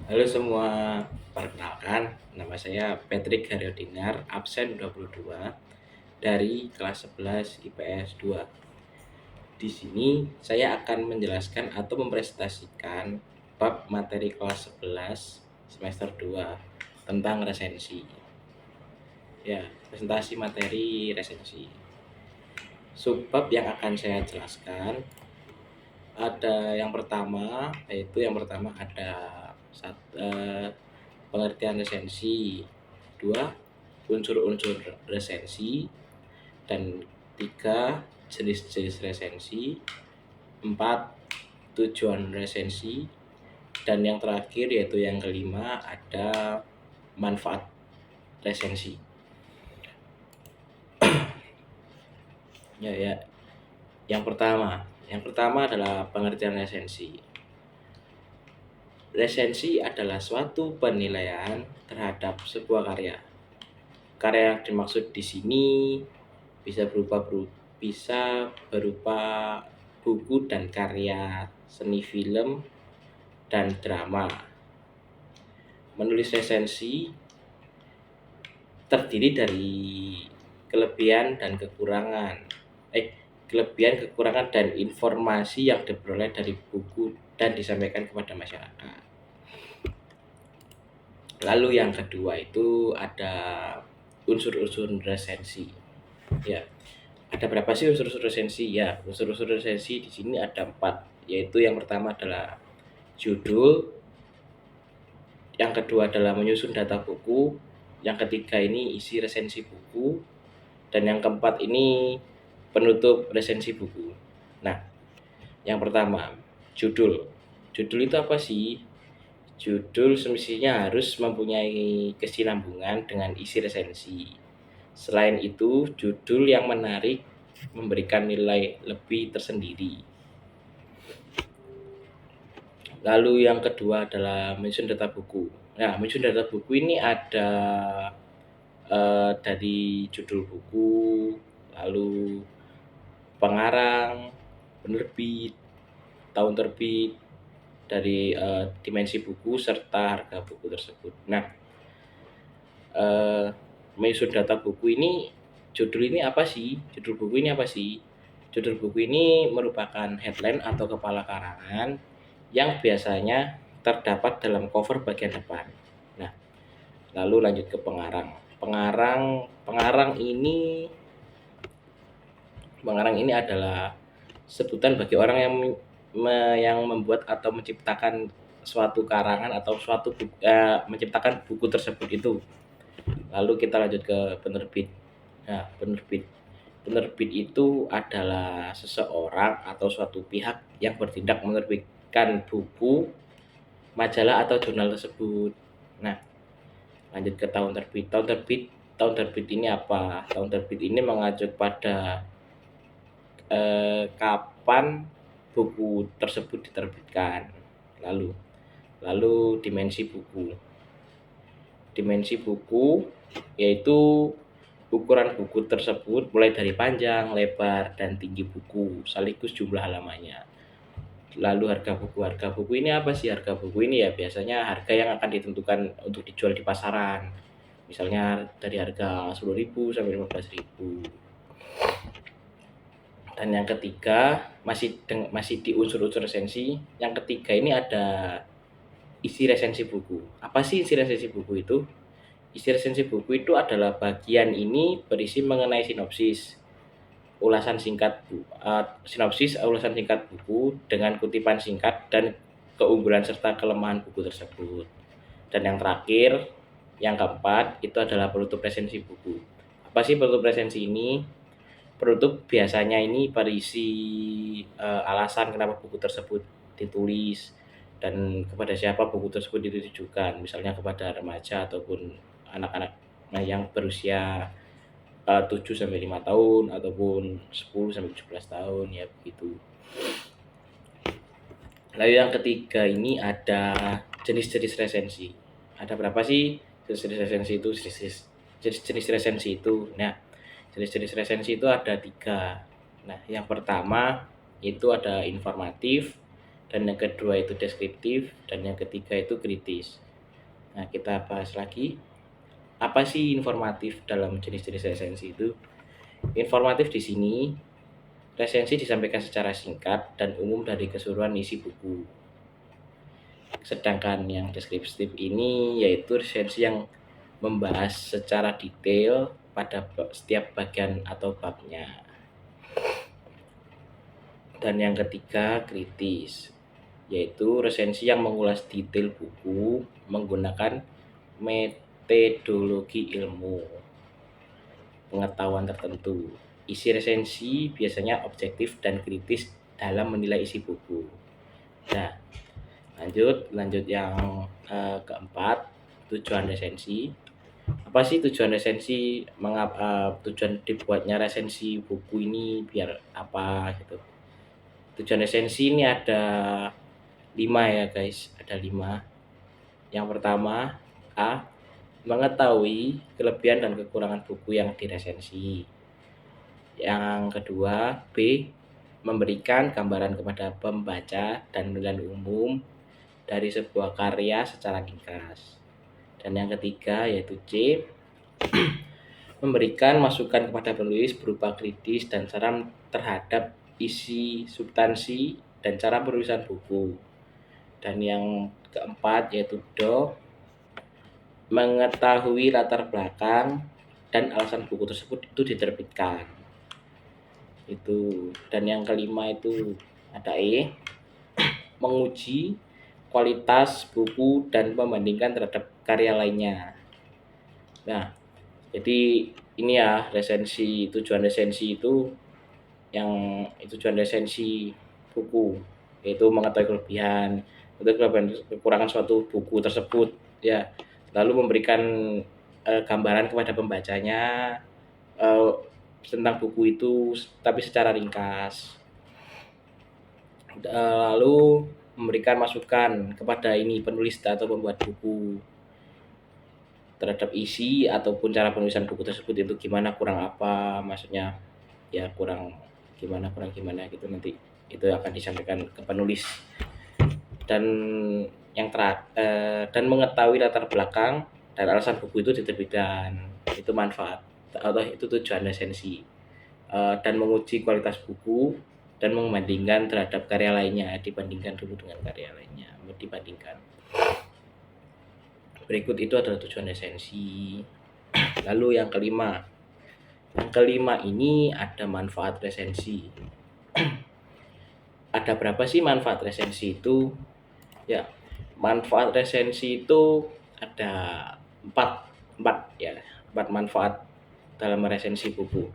Halo semua, perkenalkan nama saya Patrick Haryodinar, absen 22 dari kelas 11 IPS 2. Di sini saya akan menjelaskan atau mempresentasikan bab materi kelas 11 semester 2 tentang resensi. Ya, presentasi materi resensi. Subbab yang akan saya jelaskan ada yang pertama ada pengertian resensi, dua unsur-unsur resensi, dan tiga jenis-jenis resensi, empat tujuan resensi, dan yang terakhir yaitu yang kelima ada manfaat resensi. Ya, yang pertama adalah pengertian resensi. Resensi adalah suatu penilaian terhadap sebuah karya. Karya yang dimaksud di sini bisa berupa buku dan karya seni film dan drama. Menulis resensi terdiri dari kelebihan dan kekurangan dan informasi yang diperoleh dari buku dan disampaikan kepada masyarakat. Lalu yang kedua itu ada unsur-unsur resensi. Ya, ada berapa sih unsur-unsur resensi? Ya, unsur-unsur resensi di sini ada 4, yaitu yang pertama adalah judul, yang kedua adalah menyusun data buku, yang ketiga ini isi resensi buku, dan yang keempat ini penutup resensi buku. Nah, yang pertama, judul. Judul itu apa sih? Judul semestinya harus mempunyai kesinambungan dengan isi resensi. Selain itu, judul yang menarik memberikan nilai lebih tersendiri. Lalu yang kedua adalah menyusun data buku. Nah, menyusun data buku ini ada dari judul buku, lalu pengarang, penerbit, tahun terbit, dari dimensi buku serta harga buku tersebut. Nah, menyusun data buku ini, judul buku ini apa sih? Judul buku ini merupakan headline atau kepala karangan yang biasanya terdapat dalam cover bagian depan. Nah, lalu lanjut ke pengarang. Pengarang ini adalah sebutan bagi orang yang membuat atau menciptakan suatu karangan atau menciptakan buku tersebut itu. Lalu kita lanjut ke penerbit. Nah, penerbit itu adalah seseorang atau suatu pihak yang bertindak menerbitkan buku, majalah atau jurnal tersebut. Nah, lanjut ke tahun terbit. Tahun terbit ini apa? Tahun terbit ini mengacu pada kapan buku tersebut diterbitkan. Lalu dimensi buku yaitu ukuran buku tersebut mulai dari panjang, lebar, dan tinggi buku sekaligus jumlah halamannya. Lalu harga buku ini apa sih? Harga buku ini ya biasanya harga yang akan ditentukan untuk dijual di pasaran, misalnya dari harga 10.000 sampai 15.000. Dan yang ketiga masih di unsur-unsur resensi. Yang ketiga ini ada isi resensi buku. Apa sih isi resensi buku itu? Isi resensi buku itu adalah bagian ini berisi mengenai ulasan singkat buku dengan kutipan singkat dan keunggulan serta kelemahan buku tersebut. Dan yang terakhir, yang keempat, itu adalah penutup resensi buku. Apa sih penutup resensi ini? Penutup biasanya ini berisi alasan kenapa buku tersebut ditulis dan kepada siapa buku tersebut ditujukan, misalnya kepada remaja ataupun anak-anak yang berusia 7 sampai 5 tahun ataupun 10 sampai 17 tahun, ya begitu. Lalu yang ketiga ini ada jenis-jenis resensi. Ada berapa sih jenis-jenis resensi itu? Jenis-jenis resensi itu. Nah, jenis-jenis resensi itu ada 3. Nah, yang pertama itu ada informatif, dan yang kedua itu deskriptif, dan yang ketiga itu kritis. Nah, kita bahas lagi. Apa sih informatif dalam jenis-jenis resensi itu? Informatif di sini, resensi disampaikan secara singkat dan umum dari keseluruhan isi buku. Sedangkan yang deskriptif ini yaitu resensi yang membahas secara detail pada setiap bagian atau babnya. Dan yang ketiga kritis, yaitu resensi yang mengulas detail buku menggunakan metodologi ilmu pengetahuan tertentu. Isi resensi biasanya objektif dan kritis dalam menilai isi buku. Nah, lanjut yang keempat, tujuan resensi. Apa sih tujuan resensi? Mengapa tujuan dibuatnya resensi buku ini biar apa gitu? Tujuan resensi ini ada 5 ya guys, ada 5. Yang pertama, A, mengetahui kelebihan dan kekurangan buku yang diresensi. Yang kedua, B, memberikan gambaran kepada pembaca dan penilaian umum dari sebuah karya secara ringkas. Dan yang ketiga yaitu C, memberikan masukan kepada penulis berupa kritis dan saran terhadap isi, substansi, dan cara penulisan buku. Dan yang keempat yaitu D, mengetahui latar belakang dan alasan buku tersebut itu diterbitkan. Itu. Dan yang kelima itu ada E, menguji kualitas buku dan membandingkan terhadap karya lainnya. Nah, jadi ini ya tujuan resensi itu yang tujuan resensi buku, yaitu mengetahui kelebihan kekurangan suatu buku tersebut ya, lalu memberikan gambaran kepada pembacanya tentang buku itu tapi secara ringkas, lalu memberikan masukan kepada penulis atau pembuat buku terhadap isi ataupun cara penulisan buku tersebut itu gimana, kurang apa, maksudnya ya kurang gimana gitu, nanti itu akan disampaikan ke penulis. Dan yang dan mengetahui latar belakang dan alasan buku itu diterbitkan, itu manfaat atau itu tujuan resensi. Dan menguji kualitas buku dan membandingkan terhadap karya lainnya, dibandingkan dulu dengan karya lainnya, dibandingkan. Berikut itu adalah tujuan resensi. Lalu yang kelima ini ada manfaat resensi. Ada berapa sih manfaat resensi itu? Ya, manfaat resensi itu ada 4 ya, 4 manfaat dalam resensi buku.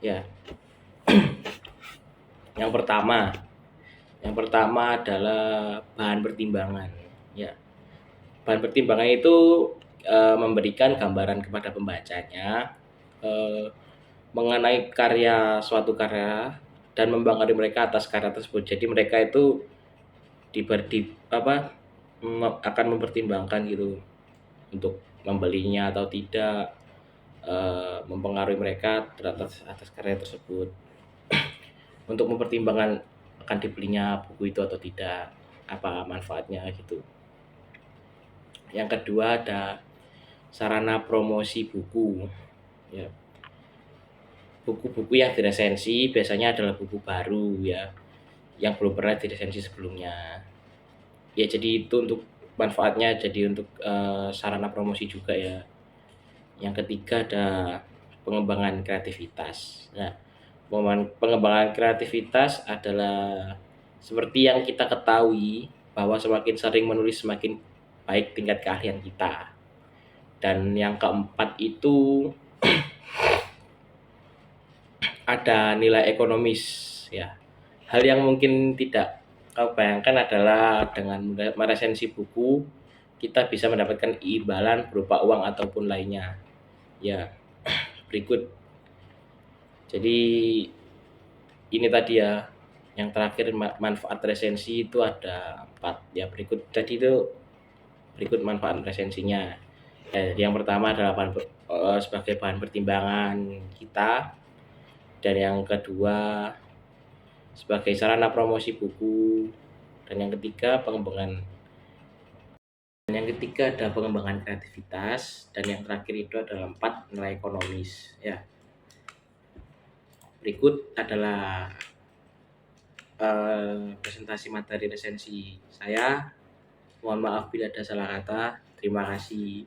Ya. Yang pertama adalah bahan pertimbangan. Ya. Bahan pertimbangan itu memberikan gambaran kepada pembacanya mengenai suatu karya dan mempengaruhi mereka atas karya tersebut. Jadi mereka itu akan mempertimbangkan gitu untuk membelinya atau tidak, mempengaruhi mereka atas karya tersebut. Untuk mempertimbangkan akan dibelinya buku itu atau tidak, apa manfaatnya gitu. Yang kedua ada sarana promosi buku. Ya. Buku-buku yang diresensi biasanya adalah buku baru ya, yang belum pernah diresensi sebelumnya. Ya jadi itu untuk manfaatnya, jadi untuk sarana promosi juga ya. Yang ketiga ada pengembangan kreativitas. Nah, pengembangan kreativitas adalah seperti yang kita ketahui bahwa semakin sering menulis semakin baik tingkat keahlian kita. Dan yang keempat itu ada nilai ekonomis ya. Hal yang mungkin tidak kau bayangkan adalah dengan meresensi buku kita bisa mendapatkan imbalan berupa uang ataupun lainnya. Ya, berikut. Jadi ini tadi ya, yang terakhir manfaat resensi itu ada 4 ya, berikut manfaat resensinya. Yang pertama adalah sebagai bahan pertimbangan kita, dan yang kedua sebagai sarana promosi buku, Dan yang ketiga ada pengembangan kreativitas, dan yang terakhir itu adalah 4 nilai ekonomis ya. Berikut adalah presentasi materi resensi saya. Mohon maaf bila ada salah kata. Terima kasih.